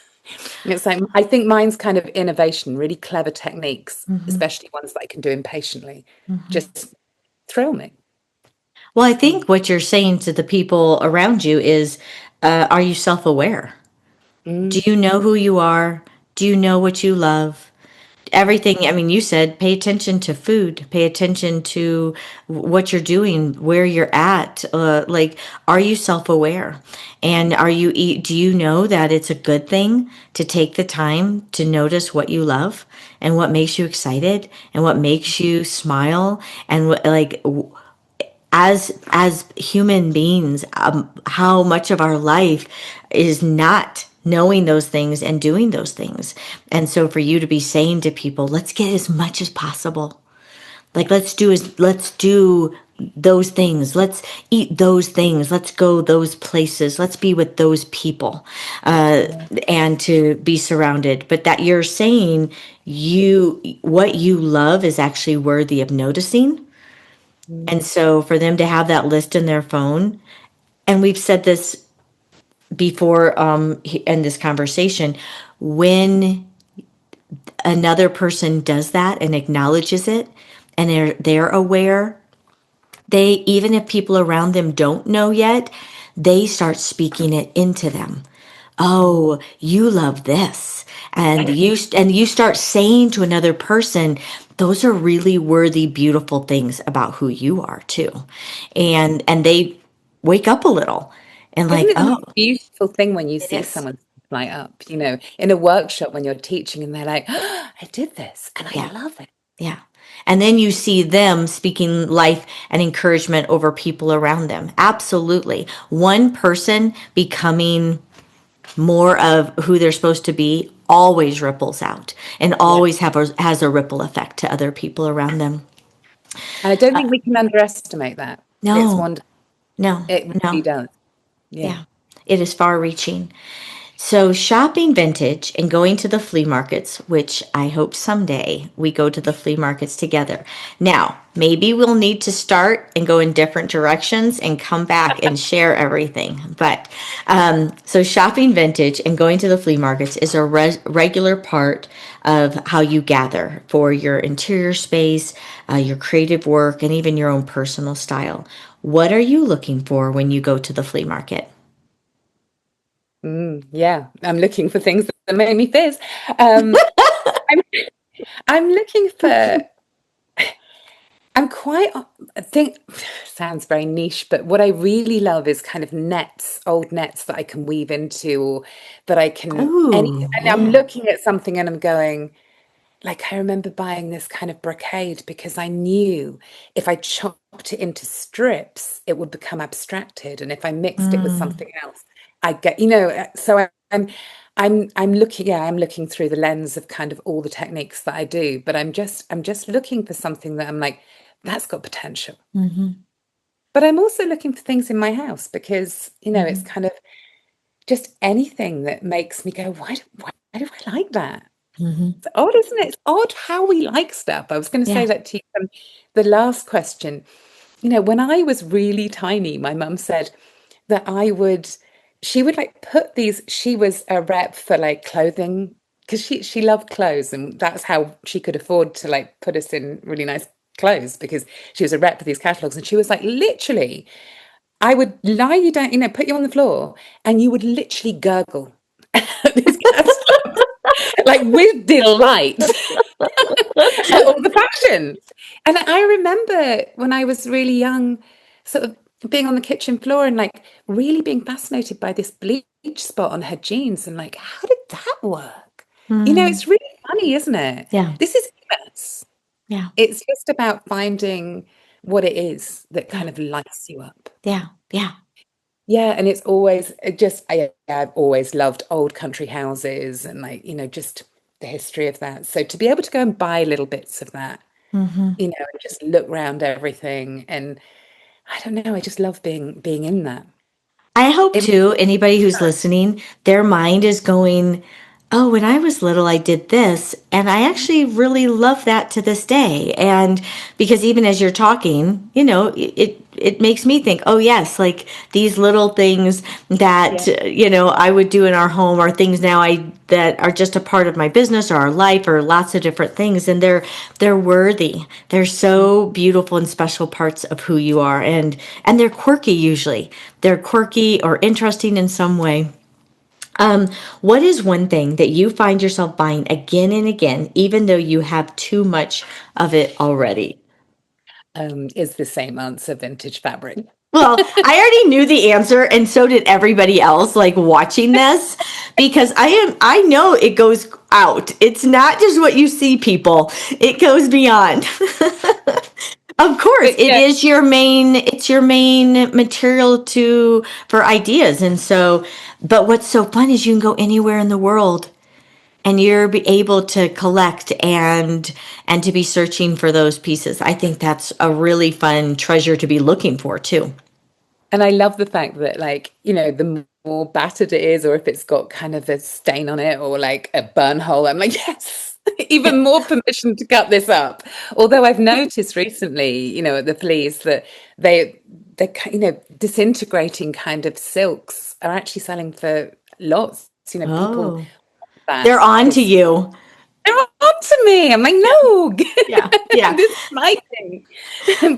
It's like, I think mine's kind of innovation, really clever techniques, Hmm. especially ones that I can do impatiently, Hmm. just thrill me. Well, I Mm. think what you're saying to the people around you is, are you self-aware? Do Mm. you know who you are? Do you know what you love? Everything, I mean, you said pay attention to food, pay attention to what you're doing, where you're at. Like, are you self-aware? And do you know that it's a good thing to take the time to notice what you love and what makes you excited and what makes you smile and as human beings, how much of our life is not knowing those things and doing those things. And so for you to be saying to people, let's get as much as possible. Like let's do those things. Let's eat those things. Let's go those places. Let's be with those people, uh, Yeah. and to be surrounded. But that you're saying what you love is actually worthy of noticing And Mm. so for them to have that list in their phone, and we've said this before in this conversation, when another person does that and acknowledges it and they're aware, they, even if people around them don't know yet, they start speaking it into them. Mm. Oh, you love this. And you start saying to another person, those are really worthy, beautiful things about who you are too. And they wake up a little and Isn't like, it the oh, most beautiful thing when you it see is. someone light up, in a workshop when you're teaching and they're like, oh, I did this and I Yeah. love it. Yeah. And then you see them speaking life and encouragement over people around them. Absolutely. One person becoming more of who they're supposed to be always ripples out and Yeah. always has a ripple effect to other people around them. And I don't think we can underestimate that. It's No, wonderful. no, It really no. does. Yeah. Yeah. It is far reaching. So, shopping vintage and going to the flea markets, which I hope someday we go to the flea markets together. Now, maybe we'll need to start and go in different directions and come back and share everything. But so, shopping vintage and going to the flea markets is a regular part of how you gather for your interior space, your creative work, and even your own personal style. What are you looking for when you go to the flea market? Yeah. I'm looking for things that make me fizz. Um, I'm, I'm looking for I'm quite, I think, sounds very niche, but what I really love is kind of nets, old nets that I can weave into, or that I can, Oh, and I'm yeah. looking at something and I'm going, like, I remember buying this kind of brocade because I knew if I chopped it into strips, it would become abstracted. And if I mixed it with Mm, something else, I'd get, so I'm looking, yeah, I'm looking through the lens of kind of all the techniques that I do, but I'm just looking for something that I'm like, that's got potential. mhm, But I'm also looking for things in my house because, it's mhm, kind of just anything that makes me go, why do I like that? mhm. It's odd, isn't it? It's odd how we like stuff. I was going to say Yeah. that to you from the last question. When I was really tiny, my mum said that she would like put these, she was a rep for like clothing because she loved clothes and that's how she could afford to like put us in really nice clothes because she was a rep for these catalogs. And she was like, literally, I would lie you down, put you on the floor and you would literally gurgle these catalogs like with delight at all the fashion. And I remember when I was really young, sort of being on the kitchen floor and like really being fascinated by this bleach spot on her jeans and like, how did that work? Mm, It's really funny, isn't it? yeah. This is us. Yeah. It's just about finding what it is that Yeah. kind of lights you up. Yeah. Yeah. Yeah, and it's always I've always loved old country houses and like, just the history of that. So to be able to go and buy little bits of that, Hmm. and just look around everything and I don't know, I just love being in that. I hope It, too, anybody who's listening, their mind is going, oh, when I was little, I did this. And I actually really love that to this day. And because even as you're talking, it makes me think, oh, yes, like these little things that, yeah. I would do in our home are things now that are just a part of my business or our life or lots of different things. And they're worthy. They're so beautiful and special parts of who you are. And they're quirky usually. They're quirky or interesting in some way. What is one thing that you find yourself buying again and again, even though you have too much of it already? Is the same answer vintage fabric. Well, I already knew the answer, and so did everybody else, like watching this, because I know it goes out. It's not just what you see, people, it goes beyond. Of course, But yeah, it's your main material for ideas. And so, but what's so fun is you can go anywhere in the world and you're be able to collect and to be searching for those pieces. I think that's a really fun treasure to be looking for too. and I love the fact that like, the more battered it is, or if it's got kind of a stain on it or like a burn hole, I'm like, yes. even more permission to cut this up. Although I've noticed recently, at the fleas that they disintegrating kind of silks are actually selling for lots. People Oh, they're that on to because you. they're on to me. I'm like, no, Yeah, yeah. this is my thing.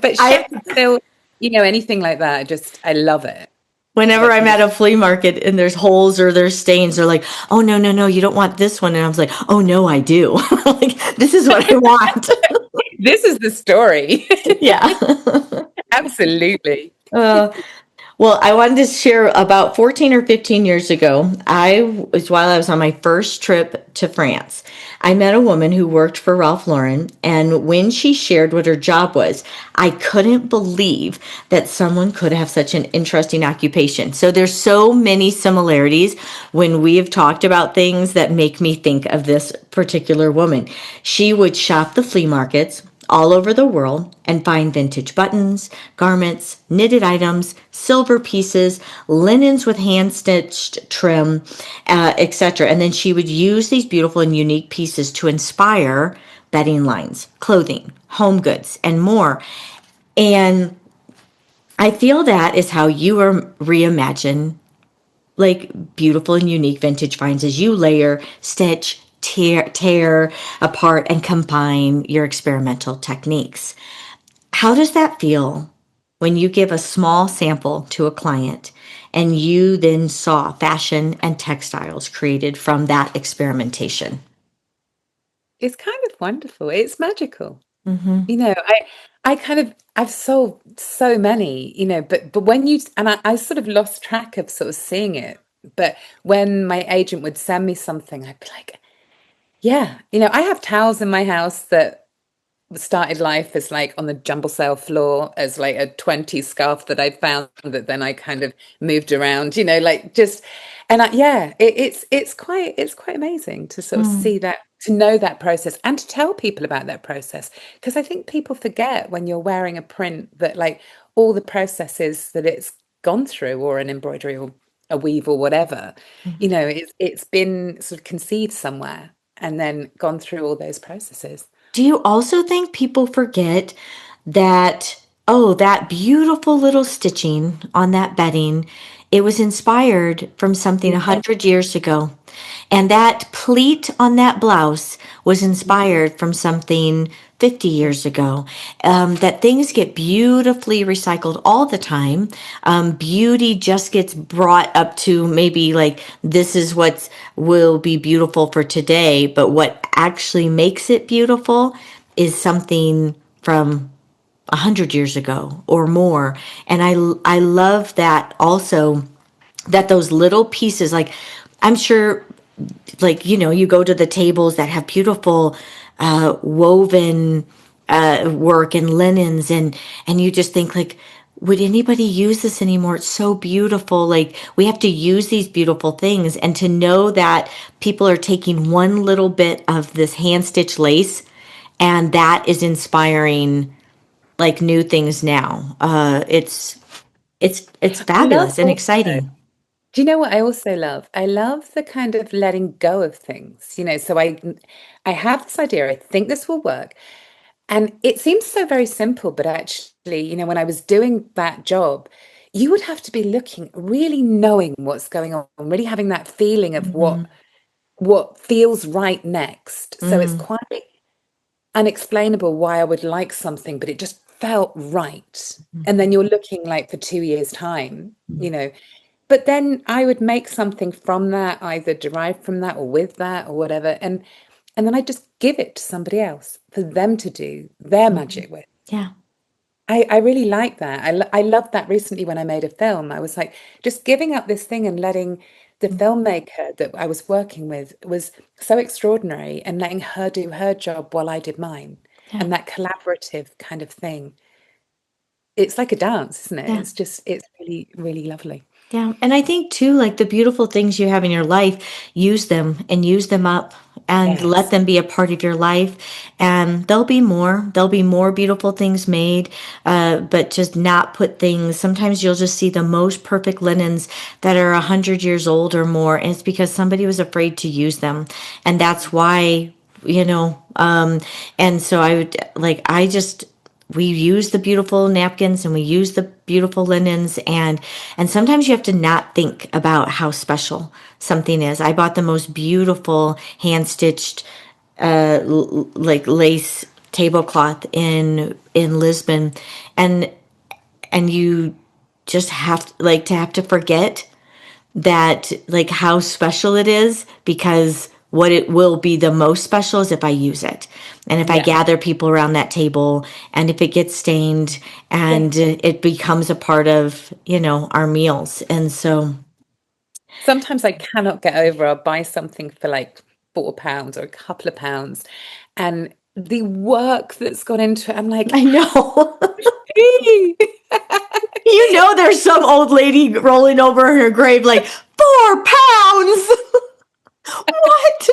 But I shepherd silk, anything like that, I love it. Whenever Like I'm you at just a flea market and there's holes or there's stains, they're like, "Oh no, no, no, you don't want this one." And I was like, "Oh no, I do." Like this is what I want. this is the story. Yeah. Absolutely. Uh, Well, I wanted to share about 14 or 15 years ago. While I was on my first trip to France, I met a woman who worked for Ralph Lauren. And when she shared what her job was, I couldn't believe that someone could have such an interesting occupation. So there's so many similarities when we have talked about things that make me think of this particular woman. She would shop the flea markets all over the world and find vintage buttons, garments, knitted items, silver pieces, linens with hand stitched trim, etc. And then she would use these beautiful and unique pieces to inspire bedding lines, clothing, home goods, and more. And I feel that is how you reimagine like beautiful and unique vintage finds as you layer, stitch, tear apart, and combine your experimental techniques. How does that feel when you give a small sample to a client and you then saw fashion and textiles created from that experimentation? It's kind of wonderful. It's magical. Mm-hmm. I've sold so many, but when I sort of lost track of sort of seeing it. But when my agent would send me something, I'd be like, yeah, I have towels in my house that started life as like on the jumble sale floor as like a 20 scarf that I'd found that then I kind of moved around, like just yeah, it's quite amazing to sort of Mm. see that, to know that process and to tell people about that process. Because I think people forget when you're wearing a print that like all the processes that it's gone through, or an embroidery or a weave or whatever, it's been sort of conceived somewhere and then gone through all those processes. Do you also think people forget that, oh, that beautiful little stitching on that bedding, it was inspired from something a Yeah. 100 years ago. And that pleat on that blouse was inspired from something 50 years ago. That things get beautifully recycled all the time. Beauty just gets brought up to maybe like this is what will be beautiful for today, but what actually makes it beautiful is something from 100 years ago or more. And I love that also, that those little pieces, like I'm sure, like you go to the tables that have beautiful woven work and linens, and you just think like, would anybody use this anymore? It's so beautiful. Like we have to use these beautiful things, and to know that people are taking one little bit of this hand stitched lace and that is inspiring like new things now. It's I love fabulous and also, exciting. do you know what I also love? I love the kind of letting go of things, so I have this idea, I think this will work. And it seems so very simple, but actually, when I was doing that job, you would have to be looking, really knowing what's going on, really having that feeling of what Mhm. what feels right next. So it's Mm, quite unexplainable why I would like something, but it just felt right. And then mhm, you're looking like for 2 years' time, mhm, but then I would make something from that, either derived from that or with that or whatever. And then I just give it to somebody else for them to do their mhm. magic with. Yeah, I really like that. I loved that recently when I made a film. I was like, just giving up this thing and letting the mm, filmmaker that I was working with was so extraordinary, and letting her do her job while I did mine. yeah, And that collaborative kind of thing. It's like a dance, isn't it? yeah. It's really, really lovely. Yeah, and I think too, like the beautiful things you have in your life, use them and use them up and let Yes. them be a part of your life. And there'll be more. There'll be more beautiful things made, but just not put things. Sometimes you'll just see the most perfect linens that are 100 years old or more, and it's because somebody was afraid to use them, and that's why. you know. And so I would like, I just, we use the beautiful napkins and we use the beautiful linens, and sometimes you have to not think about how special something is. I bought the most beautiful hand stitched like lace tablecloth in Lisbon, and you just have like to have to forget that, like, how special it is, because what it will be the most special is if I use it, and if I Yeah. gather people around that table, and if it gets stained, Yeah. and it becomes a part of, our meals. And so Sometimes I cannot get over, I'll buy something for like £4 or a couple of pounds, and the work that's gone into it, I'm like, I know. "Hey." There's some old lady rolling over in her grave like, 4 pounds. What?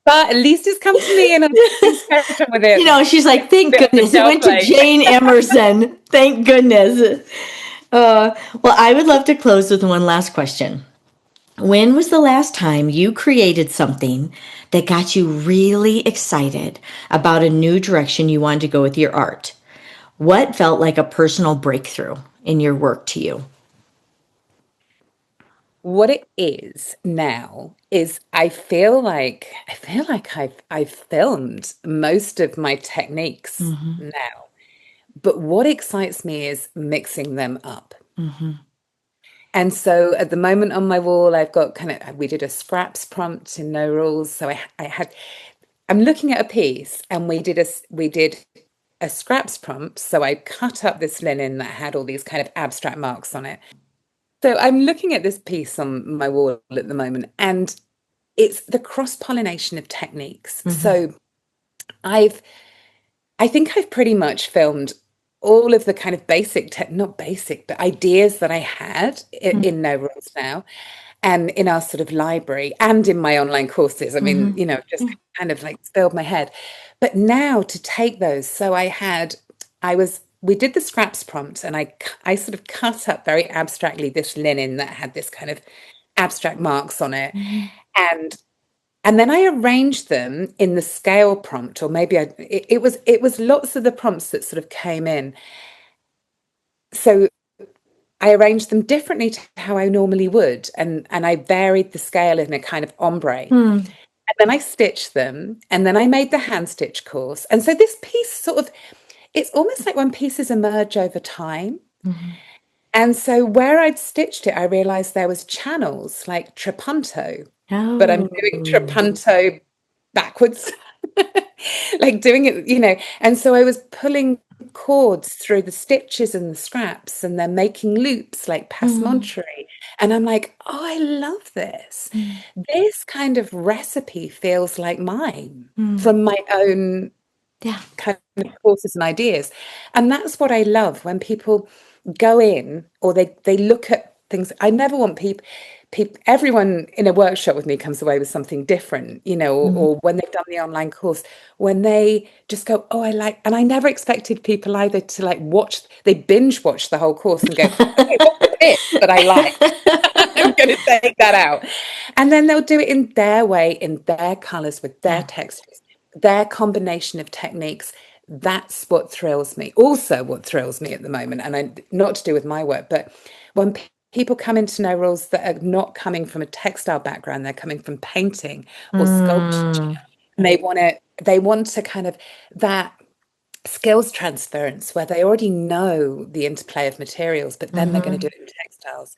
But at least it's come to me and I'm being spectrum with it. She's like, thank Bit on the goodness it shelf, went to like. Jayne Emerson. Thank goodness. Well, I would love to close with one last question. When was the last time you created something that got you really excited about a new direction you wanted to go with your art? What felt like a personal breakthrough in your work to you? What it is now is I feel like I've filmed most of my techniques Mm-hmm. now. But what excites me is mixing them up. Mm-hmm. And so at the moment on my wall, I've got we did a scraps prompt in No Rules. So I'm looking at a piece and we did a scraps prompt. So I cut up this linen that had all these kind of abstract marks on it. So I'm looking at this piece on my wall at the moment, and it's the cross-pollination of techniques. Mm-hmm. So I've I think I've pretty much filmed all of the kind of not basic, but ideas that I had in No Rules now, and in our sort of library and in my online courses. I mean, Mm-hmm. just Yeah. kind of like filled my head. But now to take those, so we did the scraps prompt, and I sort of cut up very abstractly this linen that had this kind of abstract marks on it. Mm-hmm. And then I arranged them in the scale prompt, or maybe it was lots of the prompts that sort of came in. So I arranged them differently to how I normally would, and I varied the scale in a kind of ombre. Hmm. And then I stitched them, and then I made the hand stitch course. And so this piece it's almost like when pieces emerge over time. Mm-hmm. And so where I'd stitched it, I realized there was channels like trapunto, but I'm doing Oh. trapunto backwards, like doing it. And so I was pulling cords through the stitches and the scraps, and then making loops like Mm-hmm. passementerie. And I'm like, oh, I love this. Mm-hmm. This kind of recipe feels like mine Mm-hmm. from my own Yeah. kind of courses and ideas. And that's what I love when people go in, or they look at things. I never want everyone in a workshop with me comes away with something different, Mm-hmm. or when they've done the online course, when they just go, oh, and I never expected people either to like they binge watch the whole course and go, okay, what was it that I like? I'm going to take that out. And then they'll do it in their way, in their colors, with their Yeah. textures, their combination of techniques. That's what thrills me. Also, what thrills me at the moment, and not to do with my work, but when people come into No Rules that are not coming from a textile background, they're coming from painting or sculpture, Mm. and they want to kind of that skills transference where they already know the interplay of materials, but then they're going to Mm-hmm. do it in textiles.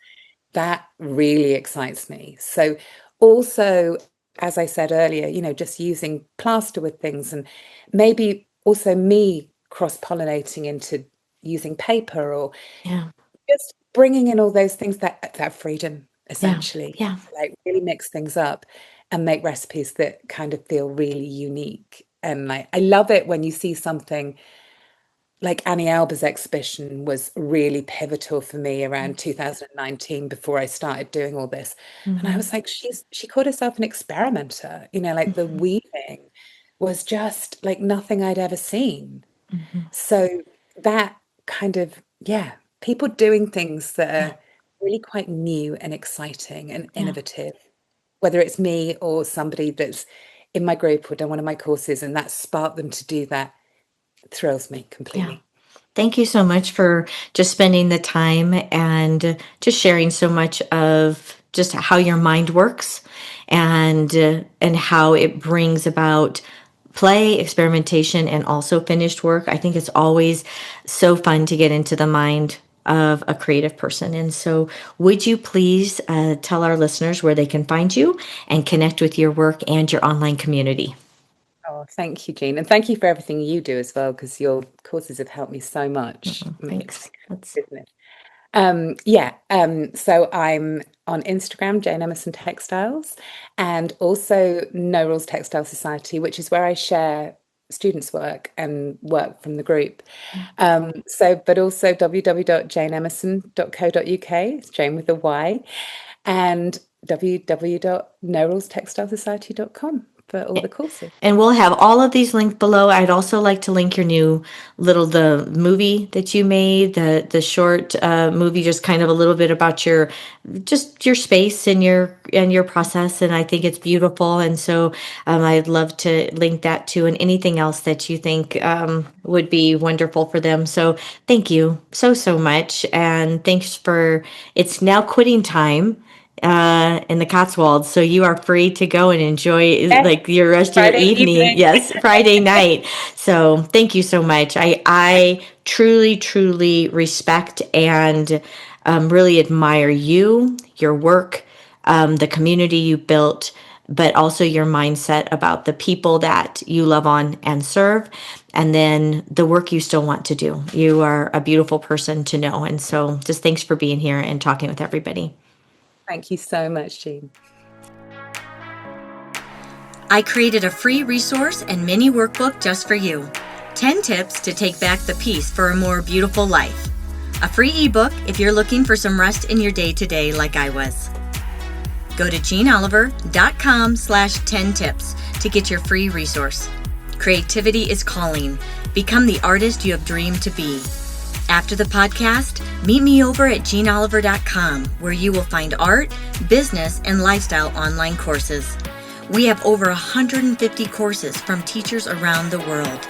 That really excites me. So also, as I said earlier, just using plaster with things, and maybe also me cross-pollinating into using paper, or Yeah. just bringing in all those things, that freedom Yeah. essentially, Yeah. to like really mix things up and make recipes that kind of feel really unique. And like, I love it when you see something like Annie Alber's exhibition was really pivotal for me around 2019, before I started doing all this. And I Mm-hmm. was like, she called herself an experimenter, like the Mm-hmm. weaving was just like nothing I'd ever seen. Mm-hmm. So that kind of, yeah, people doing things that Yeah. are really quite new and exciting and Yeah. innovative, whether it's me or somebody that's in my group or done one of my courses, and that sparked them to do that thrills me Yeah. completely. Thank you so much for just spending the time and just sharing so much of just how your mind works and how it brings about play, experimentation, and also finished work. I think it's always so fun to get into the mind of a creative person. And so, would you please tell our listeners where they can find you and connect with your work and your online community? Oh, thank you, Jean. And thank you for everything you do as well, because your courses have helped me so much. Thanks. That's Business. So I'm on Instagram, Jayne Emerson Textiles, and also No Rules Textile Society, which is where I share students' work and work from the group. But also www.janeemerson.co.uk, it's Jane with a Y, and www.norulestextilesociety.com for all the courses. And we'll have all of these linked below. I'd also like to link your new the movie that you made, the short movie, just kind of a little bit about your space and your process. And I think it's beautiful. And so I'd love to link that too, and anything else that you think would be wonderful for them. So thank you so much, and thanks for. It's now quitting time in the Cotswolds, so you are free to go and enjoy Yes, like your rest of your Friday evening. evening. Yes, Friday night. So thank you so much. I truly respect and really admire you, your work, the community you built, but also your mindset about the people that you love on and serve, and then the work you still want to do. You are a beautiful person to know, and so just thanks for being here and talking with everybody. Thank you so much, Jean. I created a free resource and mini workbook just for you. 10 tips to take back the peace for a more beautiful life. A free ebook if you're looking for some rest in your day-to-day like I was. Go to JeanneOliver.com/10tips to get your free resource. Creativity is calling. Become the artist you have dreamed to be. After the podcast, meet me over at JeanneOliver.com, where you will find art, business, and lifestyle online courses. We have over 150 courses from teachers around the world.